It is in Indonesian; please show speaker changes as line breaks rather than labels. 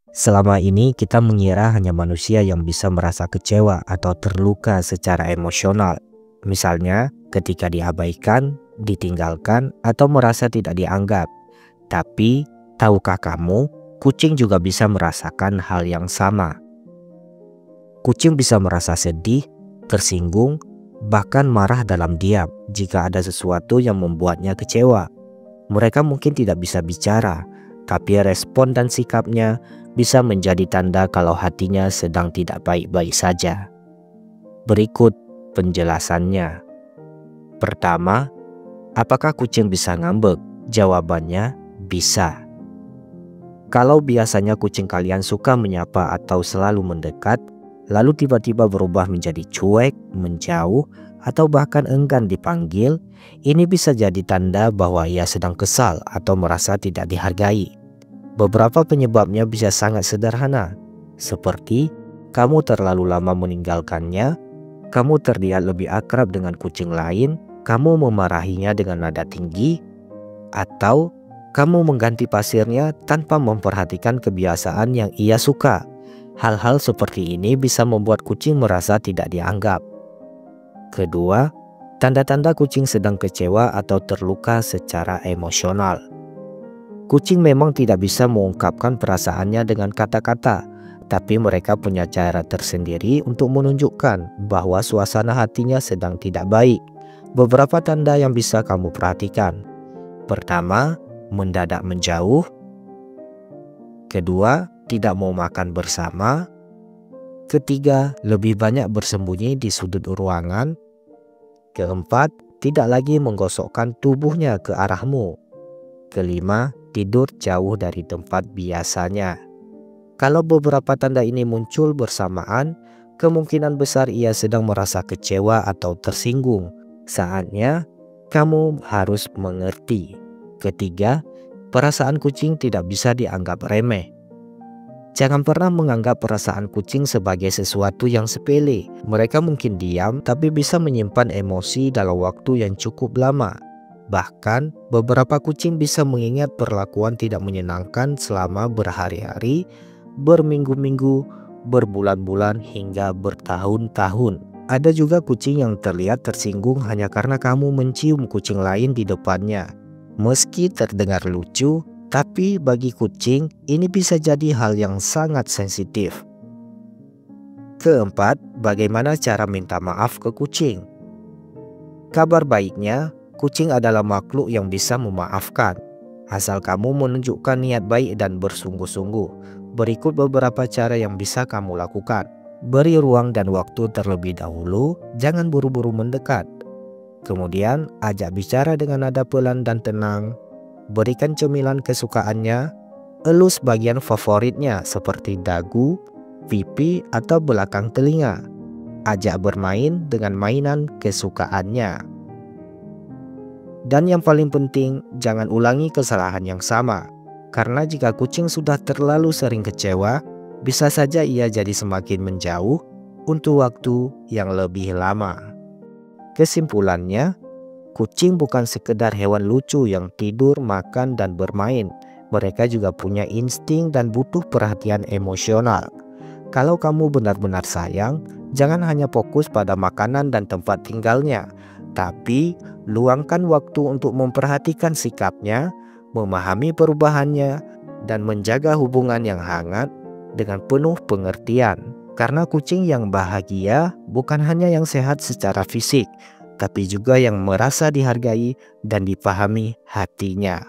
Selama ini kita mengira hanya manusia yang bisa merasa kecewa atau terluka secara emosional. Misalnya ketika diabaikan, ditinggalkan, atau merasa tidak dianggap. Tapi, tahukah kamu, kucing juga bisa merasakan hal yang sama. Kucing bisa merasa sedih, tersinggung, bahkan marah dalam diam jika ada sesuatu yang membuatnya kecewa. Mereka mungkin tidak bisa bicara, tapi respon dan sikapnya bisa menjadi tanda kalau hatinya sedang tidak baik-baik saja. Berikut penjelasannya. Pertama, apakah kucing bisa ngambek? Jawabannya bisa. Kalau biasanya kucing kalian suka menyapa atau selalu mendekat, lalu tiba-tiba berubah menjadi cuek, menjauh, atau bahkan enggan dipanggil, ini bisa jadi tanda bahwa ia sedang kesal atau merasa tidak dihargai. Beberapa penyebabnya bisa sangat sederhana, seperti kamu terlalu lama meninggalkannya, kamu terlihat lebih akrab dengan kucing lain, kamu memarahinya dengan nada tinggi, atau kamu mengganti pasirnya tanpa memperhatikan kebiasaan yang ia suka. Hal-hal seperti ini bisa membuat kucing merasa tidak dianggap. Kedua, tanda-tanda kucing sedang kecewa atau terluka secara emosional. Kucing memang tidak bisa mengungkapkan perasaannya dengan kata-kata, tapi mereka punya cara tersendiri untuk menunjukkan bahwa suasana hatinya sedang tidak baik. Beberapa tanda yang bisa kamu perhatikan. Pertama, mendadak menjauh. Kedua, tidak mau makan bersama. Ketiga, lebih banyak bersembunyi di sudut ruangan. Keempat, tidak lagi menggosokkan tubuhnya ke arahmu. Kelima, tidur jauh dari tempat biasanya. Kalau beberapa tanda ini muncul bersamaan, kemungkinan besar ia sedang merasa kecewa atau tersinggung. Saatnya kamu harus mengerti. Ketiga, perasaan kucing tidak bisa dianggap remeh. Jangan pernah menganggap perasaan kucing sebagai sesuatu yang sepele. Mereka mungkin diam, tapi bisa menyimpan emosi dalam waktu yang cukup lama. Bahkan, beberapa kucing bisa mengingat perlakuan tidak menyenangkan selama berhari-hari, berminggu-minggu, berbulan-bulan, hingga bertahun-tahun. Ada juga kucing yang terlihat tersinggung hanya karena kamu mencium kucing lain di depannya. Meski terdengar lucu, tapi bagi kucing ini bisa jadi hal yang sangat sensitif. Keempat, bagaimana cara minta maaf ke kucing? Kabar baiknya, kucing adalah makhluk yang bisa memaafkan. Asal kamu menunjukkan niat baik dan bersungguh-sungguh. Berikut beberapa cara yang bisa kamu lakukan. Beri ruang dan waktu terlebih dahulu, jangan buru-buru mendekat. Kemudian, ajak bicara dengan nada pelan dan tenang. Berikan cemilan kesukaannya, elus bagian favoritnya seperti dagu, pipi, atau belakang telinga. Ajak bermain dengan mainan kesukaannya. Dan yang paling penting, jangan ulangi kesalahan yang sama. Karena jika kucing sudah terlalu sering kecewa, bisa saja ia jadi semakin menjauh untuk waktu yang lebih lama. Kesimpulannya, kucing bukan sekedar hewan lucu yang tidur, makan, dan bermain. Mereka juga punya insting dan butuh perhatian emosional. Kalau kamu benar-benar sayang, jangan hanya fokus pada makanan dan tempat tinggalnya, tapi luangkan waktu untuk memperhatikan sikapnya, memahami perubahannya, dan menjaga hubungan yang hangat dengan penuh pengertian. Karena kucing yang bahagia bukan hanya yang sehat secara fisik, tapi juga yang merasa dihargai dan dipahami hatinya.